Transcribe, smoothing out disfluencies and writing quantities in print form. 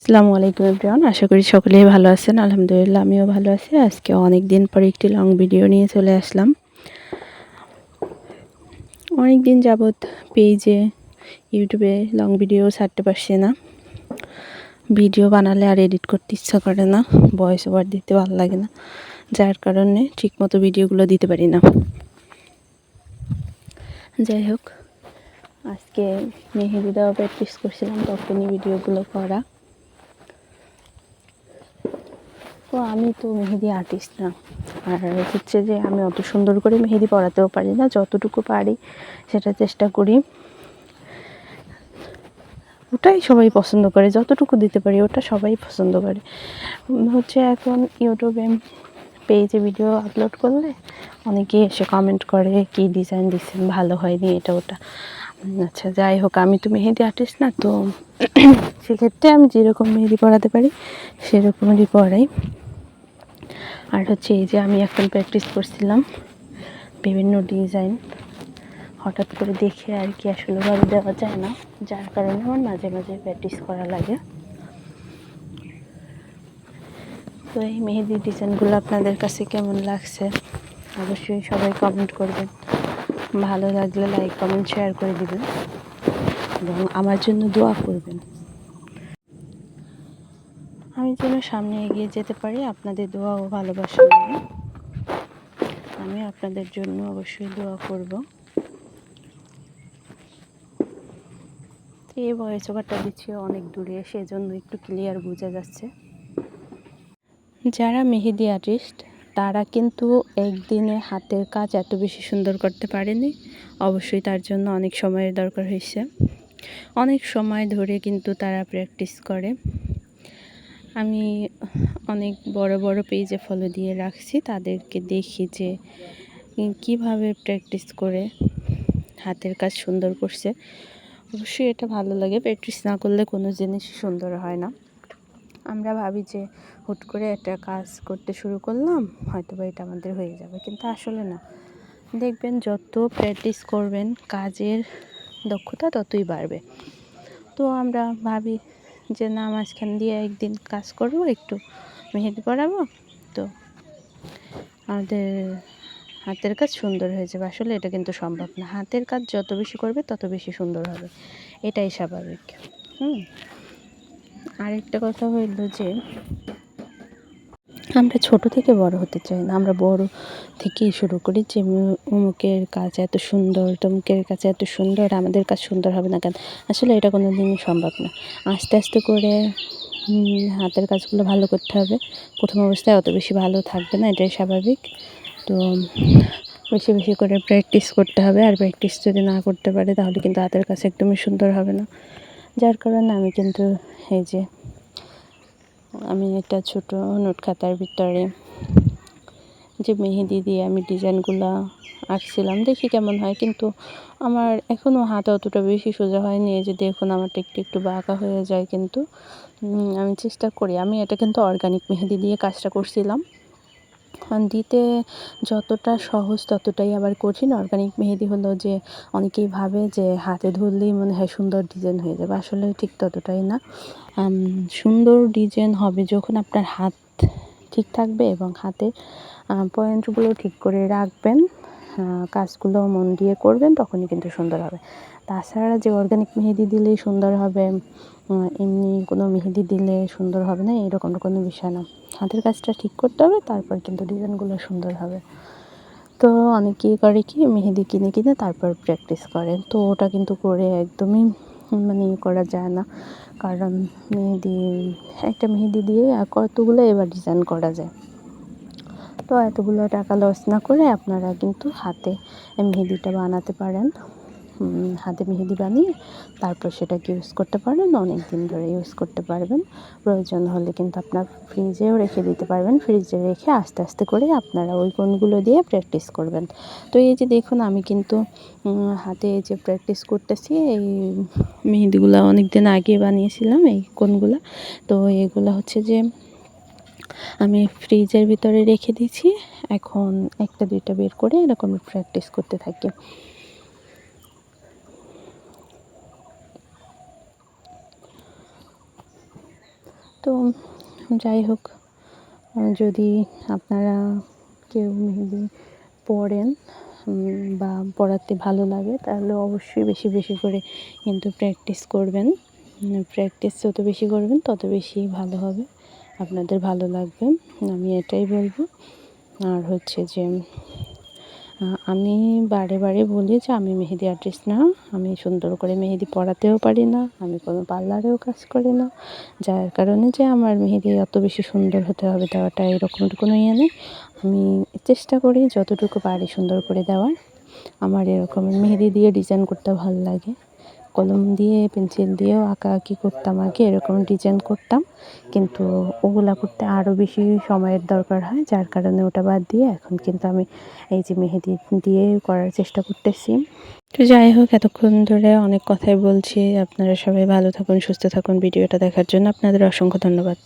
আসসালামু আলাইকুম এভরিওয়ান, আশা করি সকলেই ভালো আছেন। আলহামদুলিল্লাহ আমিও ভালো আছি। আজকে অনেক দিন পর একটি লং ভিডিও নিয়ে চলে আসলাম। অনেক দিন যাবৎ পেজে ইউটিউবে লং ভিডিও ছাড়তে পারছি না। ভিডিও বানালে আর এডিট করতে ইচ্ছা করে না, ভয়েস ওভার দিতে ভালো লাগে না, যার কারণে ঠিকমতো ভিডিওগুলো দিতে পারি না। যাই হোক, আজকে মেহেদি দেওয়া প্র্যাকটিস করছিলাম, তখনই ভিডিওগুলো করা। তো আমি তো মেহেদি আর্টিস্ট না, আর হচ্ছে যে আমি অত সুন্দর করে মেহেদি পরাতেও পারি না। যতটুকু পারি সেটা চেষ্টা করি, ওটাই সবাই পছন্দ করে। যতটুকু দিতে পারি ওটা সবাই পছন্দ করে। হচ্ছে এখন ইউটিউবে পেজে ভিডিও আপলোড করলে অনেকেই এসে কমেন্ট করে কি ডিজাইন দিচ্ছেন, ভালো হয়নি, এটা ওটা। আচ্ছা, যাই হোক, আমি তো মেহেদি আর্টিস্ট না, তো সেক্ষেত্রে আমি যেরকম মেহেদি পরাতে পারি সেরকমই পরাই। আর হচ্ছে এই যে আমি এখন প্র্যাকটিস করছিলাম বিভিন্ন ডিজাইন, হঠাৎ করে দেখে আর কি আসলেভাবে দেওয়া যায় না, যার কারণে আমার মাঝে মাঝে প্র্যাকটিস করা লাগে। তো এই মেহেদির ডিজাইনগুলো আপনাদের কাছে কেমন লাগছে অবশ্যই সবাই কমেন্ট করবেন। ভালো লাগলে লাইক কমেন্ট শেয়ার করে দিবেন এবং আমার জন্য দোয়া করবেন। আমি যেন সামনে এগিয়ে যেতে পারি আপনাদের দোয়া ও ভালোবাসা নিয়ে। আমি আপনাদের জন্য অবশ্যই দোয়া করব। এই ভয়েস ওভারটা দিচ্ছি অনেক দূরে, সেজন্য একটু ক্লিয়ার বোঝা যাচ্ছে। যারা মেহেদি আর্টিস্ট তারা কিন্তু একদিনে হাতের কাজ এত বেশি সুন্দর করতে পারেনি, অবশ্যই তার জন্য অনেক সময়ের দরকার হয়েছে। অনেক সময় ধরে কিন্তু তারা প্র্যাকটিস করে। আমি অনেক বড় বড় পেজে ফলো দিয়ে রাখছি, তাদেরকে দেখি যে কিভাবে প্র্যাকটিস করে হাতের কাজ সুন্দর করছে। অবশ্যই এটা ভালো লাগে। প্র্যাকটিস না করলে কোনো জিনিসই সুন্দর হয় না। আমরা ভাবি যে হুট করে একটা কাজ করতে শুরু করলাম, হয়তো বা এটা আমাদের হয়ে যাবে, কিন্তু আসলে না। দেখবেন যত প্র্যাকটিস করবেন কাজের দক্ষতা ততই বাড়বে। তো আমরা ভাবি যে না, মাঝখান দিয়ে একদিন কাজ করব, একটু মেহেদি পরাবো, তো আমাদের হাতের কাজ সুন্দর হয়ে যাবে। আসলে এটা কিন্তু সম্ভব না। হাতের কাজ যত বেশি করবে তত বেশি সুন্দর হবে, এটাই স্বাভাবিক। আরেকটা কথা হইল যে আমরা ছোট থেকে বড় হতে চাই না, আমরা বড় থেকেই শুরু করি যে অমুকের কাজ এত সুন্দর, তমুকের কাজ এত সুন্দর, আমাদের কাজ সুন্দর হবে না কেন। আসলে এটা কোনো দিনই সম্ভব না। আস্তে আস্তে করে হাতের কাজগুলো ভালো করতে হবে। প্রথম অবস্থায় অত বেশি ভালো থাকবে না, এটাই স্বাভাবিক। তো বেশি বেশি করে প্র্যাকটিস করতে হবে, আর প্র্যাকটিস যদি না করতে পারে তাহলে কিন্তু হাতের কাজ একদমই সুন্দর হবে না। যার কারণে আমি কিন্তু এই যে আমি একটা ছোট নোট খাতার ভিতরে যে মেহেদি দিয়ে আমি ডিজাইনগুলো আঁকছিলাম, দেখি কেমন হয়। কিন্তু আমার এখনও হাতে অতটা বেশি সোজা হয়নি। এই যে দেখুন আমারটা একটু একটু বাঁকা হয়ে যায়, কিন্তু আমি চেষ্টা করি। আমি এটা কিন্তু অর্গানিক মেহেদি দিয়ে কাজটা করছিলাম। দিতে যতটা সহজ ততটাই আবার কঠিন। অর্গানিক মেহেদি হলো যে অনেকেই ভাবে যে হাতে ধরলেই মনে হয় সুন্দর ডিজাইন হয়ে যাবে, আসলে ঠিক ততটাই না। সুন্দর ডিজাইন হবে যখন আপনার হাত ঠিক থাকবে এবং হাতে পয়েন্টগুলো ঠিক করে রাখবেন, কাজগুলো মন দিয়ে করবেন, তখনই কিন্তু সুন্দর হবে। তাছাড়া যে অর্গানিক মেহেদি দিলেই সুন্দর হবে, এমনি কোনো মেহেদি দিলে সুন্দর হবে না, এরকম কোনো বিষয় না। হাতের কাজটা ঠিক করতে হবে, তারপর কিন্তু ডিজাইনগুলো সুন্দর হবে। তো অনেকেই করে কি মেহেদি কিনে কিনে তারপর প্র্যাকটিস করে, তো ওটা কিন্তু করে একদমই করা যায় না। কারণ একটা মেহেদি দিয়ে কতগুলো এবার ডিজাইন করা যায়। তো এতগুলো টাকা লস না করে আপনারা কিন্তু হাতে মেহেদিটা বানাতে পারেন। হাতে মেহেদি বানিয়ে তারপর সেটাকে ইউজ করতে পারেন, অনেক দিন ধরে ইউজ করতে পারবেন। প্রয়োজন হলে কিন্তু আপনার ফ্রিজেও রেখে দিতে পারবেন। ফ্রিজে রেখে আস্তে আস্তে করে আপনারা ওই কোণগুলো দিয়ে প্র্যাকটিস করবেন। তো এই যে দেখুন আমি কিন্তু হাতে এই যে প্র্যাকটিস করতেছি, এই মেহেদিগুলো অনেক দিন আগে বানিয়েছিলাম এই কোণগুলো। তো এগুলো হচ্ছে যে আমি ফ্রিজের ভিতরে রেখে দিয়েছি। এখন একটা দুইটা বের করে এরকম প্র্যাকটিস করতে থাকি। তো যাই হোক, যদি আপনারা কেউ মেহেদি পড়েন বা পড়াতে ভালো লাগে তাহলে অবশ্যই বেশি বেশি করে কিন্তু প্র্যাকটিস করবেন। প্র্যাকটিস যত বেশি করবেন তত বেশি ভালো হবে, আপনাদের ভালো লাগবে, আমি এটাই বলবো। আর হচ্ছে যে আমি বারে বারে বলি যে আমি মেহেদি আর্টিস্ট না, আমি সুন্দর করে মেহেদি পড়াতেও পারি না, আমি কোনো পার্লারেও কাজ করি না, যার কারণে যে আমার মেহেদি অত বেশি সুন্দর হতে হবে দেওয়াটা এরকম কোনো ইয়ে নেই। আমি চেষ্টা করি যতটুকু পারি সুন্দর করে দেওয়ার। আমার এরকম মেহেদি দিয়ে ডিজাইন করতে ভালো লাগে, কলম দিয়ে পেন্সিল দিয়েও আঁকাআঁকি করতাম আগে, এরকম ডিজাইন করতাম, কিন্তু ওগুলা করতে আরও বেশি সময়ের দরকার হয়, যার কারণে ওটা বাদ দিয়ে এখন কিন্তু আমি এই যে মেহেদি দিয়ে করার চেষ্টা করতেছি। তো যাই হোক, এতক্ষণ ধরে অনেক কথাই বলছি, আপনারা সবাই ভালো থাকুন, সুস্থ থাকুন। ভিডিওটা দেখার জন্য আপনাদের অসংখ্য ধন্যবাদ।